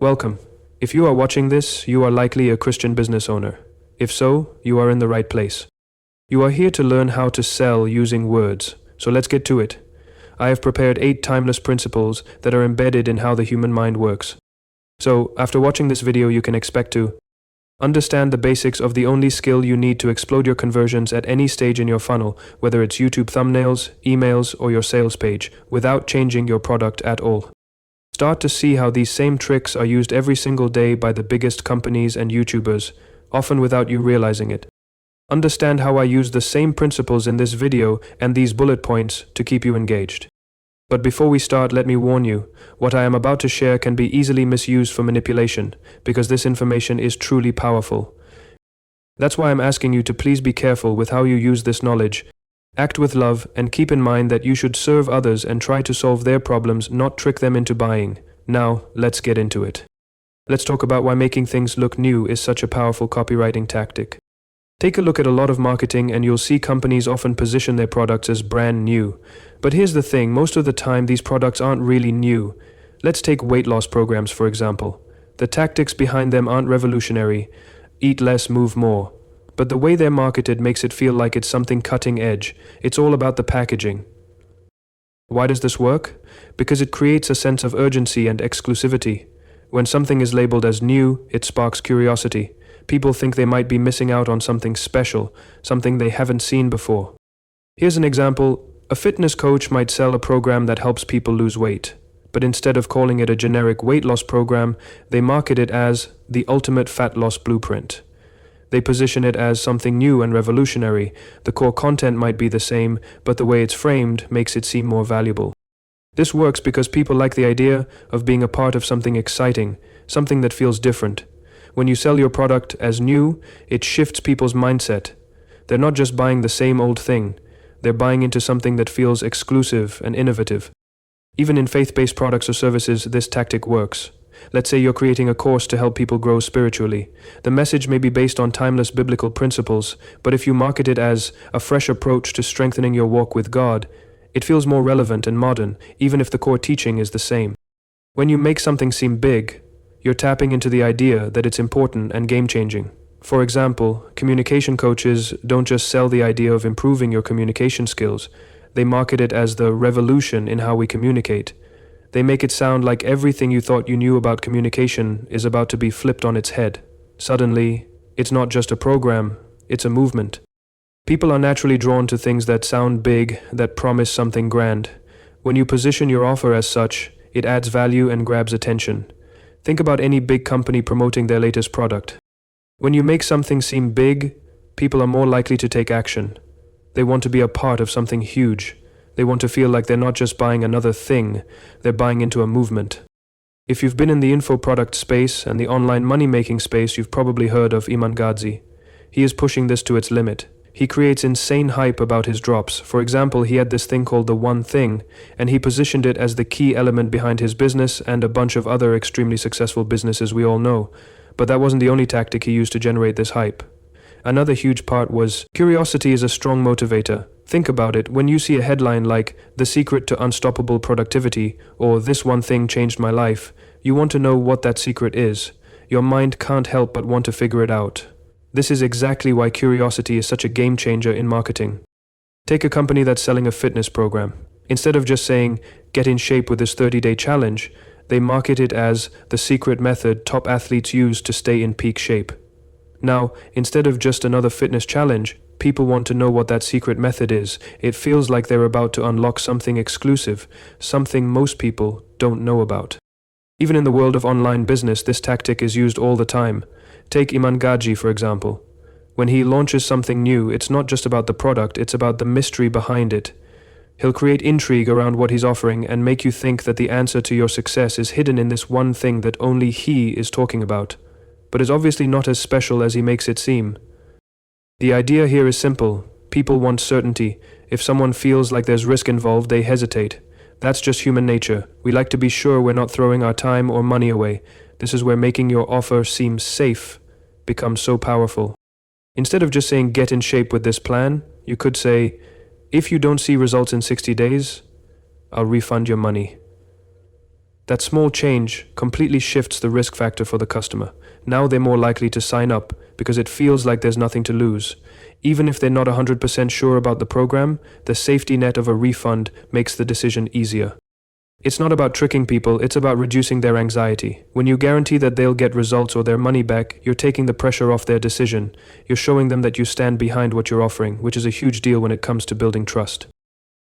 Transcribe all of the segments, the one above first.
Welcome. If you are watching this, you are likely a Christian business owner. If so, you are in the right place. You are here to learn how to sell using words, so let's get to it. I have prepared 8 timeless principles that are embedded in how the human mind works. So, after watching this video, you can expect to understand the basics of the only skill you need to explode your conversions at any stage in your funnel, whether it's YouTube thumbnails, emails, or your sales page, without changing your product at all. Start to see how these same tricks are used every single day by the biggest companies and YouTubers, often without you realizing it. Understand how I use the same principles in this video and these bullet points to keep you engaged. But before we start, let me warn you, what I am about to share can be easily misused for manipulation, because this information is truly powerful. That's why I'm asking you to please be careful with how you use this knowledge. Act with love and keep in mind that you should serve others and try to solve their problems, not trick them into buying. Now, let's get into it. Let's talk about why making things look new is such a powerful copywriting tactic. Take a look at a lot of marketing and you'll see companies often position their products as brand new. But here's the thing, most of the time these products aren't really new. Let's take weight loss programs for example. The tactics behind them aren't revolutionary. Eat less, move more. But the way they're marketed makes it feel like it's something cutting edge. It's all about the packaging. Why does this work? Because it creates a sense of urgency and exclusivity. When something is labeled as new, it sparks curiosity. People think they might be missing out on something special, something they haven't seen before. Here's an example. A fitness coach might sell a program that helps people lose weight. But instead of calling it a generic weight loss program, they market it as the ultimate fat loss blueprint. They position it as something new and revolutionary. The core content might be the same, but the way it's framed makes it seem more valuable. This works because people like the idea of being a part of something exciting, something that feels different. When you sell your product as new, it shifts people's mindset. They're not just buying the same old thing. They're buying into something that feels exclusive and innovative. Even in faith-based products or services, this tactic works. Let's say you're creating a course to help people grow spiritually. The message may be based on timeless biblical principles, but if you market it as a fresh approach to strengthening your walk with God, it feels more relevant and modern, even if the core teaching is the same. When you make something seem big, you're tapping into the idea that it's important and game-changing. For example, communication coaches don't just sell the idea of improving your communication skills. They market it as the revolution in how we communicate. They make it sound like everything you thought you knew about communication is about to be flipped on its head. Suddenly, it's not just a program, it's a movement. People are naturally drawn to things that sound big, that promise something grand. When you position your offer as such, it adds value and grabs attention. Think about any big company promoting their latest product. When you make something seem big, people are more likely to take action. They want to be a part of something huge. They want to feel like they're not just buying another thing, they're buying into a movement. If you've been in the info product space and the online money-making space, you've probably heard of Iman Gadzi. He is pushing this to its limit. He creates insane hype about his drops. For example, he had this thing called the One Thing, and he positioned it as the key element behind his business and a bunch of other extremely successful businesses we all know. But that wasn't the only tactic he used to generate this hype. Another huge part was curiosity is a strong motivator. Think about it, when you see a headline like "The Secret to Unstoppable Productivity" or "This one thing changed my life," you want to know what that secret is. Your mind can't help but want to figure it out. This is exactly why curiosity is such a game changer in marketing. Take a company that's selling a fitness program. Instead of just saying, "Get in shape with this 30-day challenge," they market it as the secret method top athletes use to stay in peak shape. Now, instead of just another fitness challenge, people want to know what that secret method is. It feels like they're about to unlock something exclusive, something most people don't know about. Even in the world of online business, this tactic is used all the time. Take Iman Gadzi, for example. When he launches something new, it's not just about the product, it's about the mystery behind it. He'll create intrigue around what he's offering and make you think that the answer to your success is hidden in this one thing that only he is talking about, but is obviously not as special as he makes it seem. The idea here is simple. People want certainty. If someone feels like there's risk involved, they hesitate. That's just human nature. We like to be sure we're not throwing our time or money away. This is where making your offer seem safe becomes so powerful. Instead of just saying "get in shape with this plan," you could say, "If you don't see results in 60 days, I'll refund your money." That small change completely shifts the risk factor for the customer. Now they're more likely to sign up because it feels like there's nothing to lose. Even if they're not 100% sure about the program, the safety net of a refund makes the decision easier. It's not about tricking people, it's about reducing their anxiety. When you guarantee that they'll get results or their money back, you're taking the pressure off their decision. You're showing them that you stand behind what you're offering, which is a huge deal when it comes to building trust.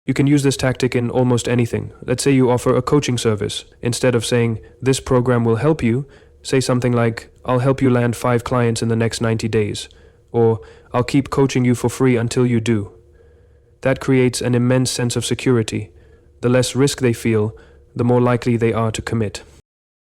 You can use this tactic in almost anything. Let's say you offer a coaching service. Instead of saying, "This program will help you," say something like, "I'll help you land 5 clients in the next 90 days. Or, "I'll keep coaching you for free until you do." That creates an immense sense of security. The less risk they feel, the more likely they are to commit.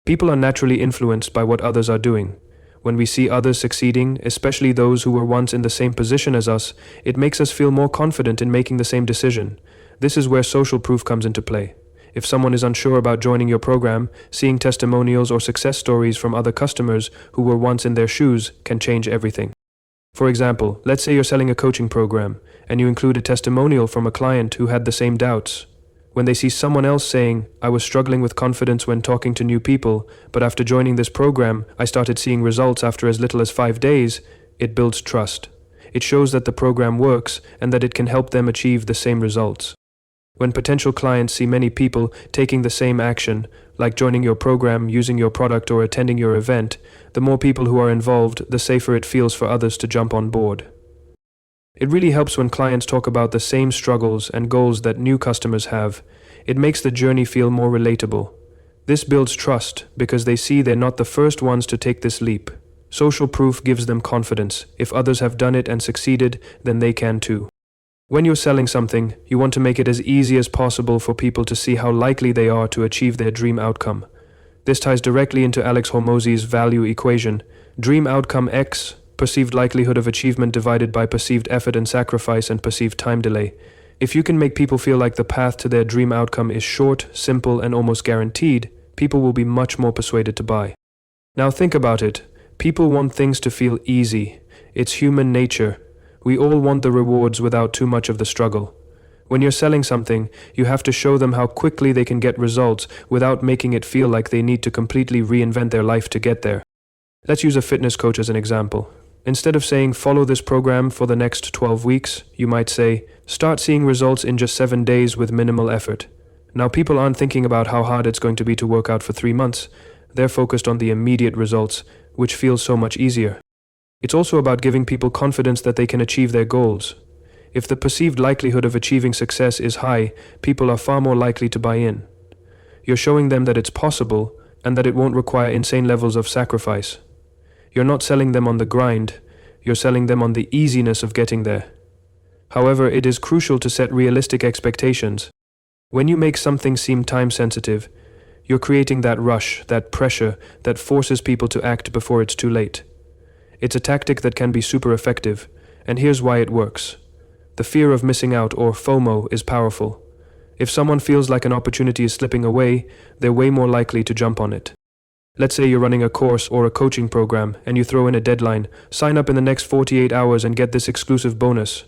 People are naturally influenced by what others are doing. When we see others succeeding, especially those who were once in the same position as us, it makes us feel more confident in making the same decision. This is where social proof comes into play. If someone is unsure about joining your program, seeing testimonials or success stories from other customers who were once in their shoes can change everything. For example, let's say you're selling a coaching program, and you include a testimonial from a client who had the same doubts. When they see someone else saying, "I was struggling with confidence when talking to new people, but after joining this program, I started seeing results after as little as 5 days," it builds trust. It shows that the program works and that it can help them achieve the same results. When potential clients see many people taking the same action, like joining your program, using your product, or attending your event, the more people who are involved, the safer it feels for others to jump on board. It really helps when clients talk about the same struggles and goals that new customers have. It makes the journey feel more relatable. This builds trust because they see they're not the first ones to take this leap. Social proof gives them confidence. If others have done it and succeeded, then they can too. When you're selling something, you want to make it as easy as possible for people to see how likely they are to achieve their dream outcome. This ties directly into Alex Hormozi's value equation. Dream outcome X, perceived likelihood of achievement divided by perceived effort and sacrifice and perceived time delay. If you can make people feel like the path to their dream outcome is short, simple, and almost guaranteed, people will be much more persuaded to buy. Now think about it. People want things to feel easy. It's human nature. We all want the rewards without too much of the struggle. When you're selling something, you have to show them how quickly they can get results without making it feel like they need to completely reinvent their life to get there. Let's use a fitness coach as an example. Instead of saying, "Follow this program for the next 12 weeks, you might say, "Start seeing results in just 7 days with minimal effort." Now people aren't thinking about how hard it's going to be to work out for 3 months. They're focused on the immediate results, which feels so much easier. It's also about giving people confidence that they can achieve their goals. If the perceived likelihood of achieving success is high, people are far more likely to buy in. You're showing them that it's possible and that it won't require insane levels of sacrifice. You're not selling them on the grind, you're selling them on the easiness of getting there. However, it is crucial to set realistic expectations. When you make something seem time-sensitive, you're creating that rush, that pressure that forces people to act before it's too late. It's a tactic that can be super effective, and here's why it works. The fear of missing out, or FOMO, is powerful. If someone feels like an opportunity is slipping away, they're way more likely to jump on it. Let's say you're running a course or a coaching program, and you throw in a deadline, "Sign up in the next 48 hours and get this exclusive bonus."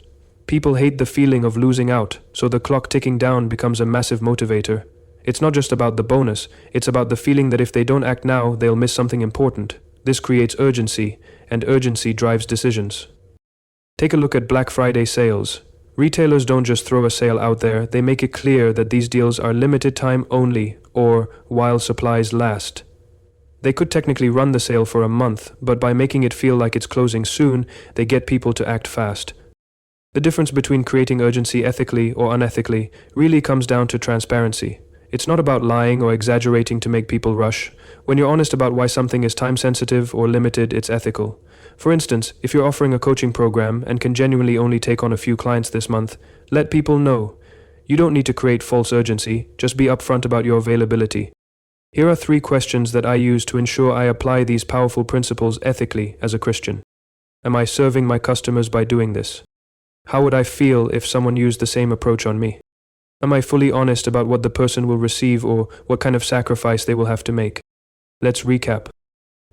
People hate the feeling of losing out, so the clock ticking down becomes a massive motivator. It's not just about the bonus, it's about the feeling that if they don't act now, they'll miss something important. This creates urgency, and urgency drives decisions. Take a look at Black Friday sales. Retailers don't just throw a sale out there, they make it clear that these deals are limited time only, or while supplies last. They could technically run the sale for a month, but by making it feel like it's closing soon, they get people to act fast. The difference between creating urgency ethically or unethically really comes down to transparency. It's not about lying or exaggerating to make people rush. When you're honest about why something is time-sensitive or limited, it's ethical. For instance, if you're offering a coaching program and can genuinely only take on a few clients this month, let people know. You don't need to create false urgency, just be upfront about your availability. Here are 3 questions that I use to ensure I apply these powerful principles ethically as a Christian. Am I serving my customers by doing this? How would I feel if someone used the same approach on me? Am I fully honest about what the person will receive or what kind of sacrifice they will have to make? Let's recap.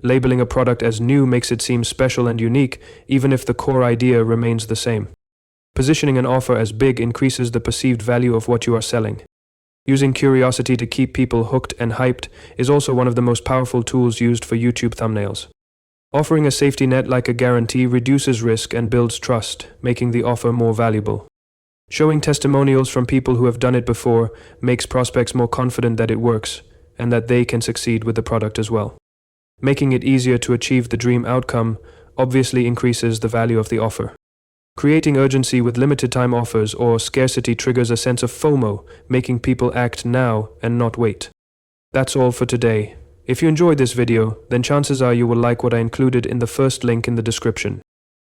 Labeling a product as new makes it seem special and unique, even if the core idea remains the same. Positioning an offer as big increases the perceived value of what you are selling. Using curiosity to keep people hooked and hyped is also one of the most powerful tools used for YouTube thumbnails. Offering a safety net like a guarantee reduces risk and builds trust, making the offer more valuable. Showing testimonials from people who have done it before makes prospects more confident that it works and that they can succeed with the product as well. Making it easier to achieve the dream outcome obviously increases the value of the offer. Creating urgency with limited time offers or scarcity triggers a sense of FOMO, making people act now and not wait. That's all for today. If you enjoyed this video, then chances are you will like what I included in the first link in the description.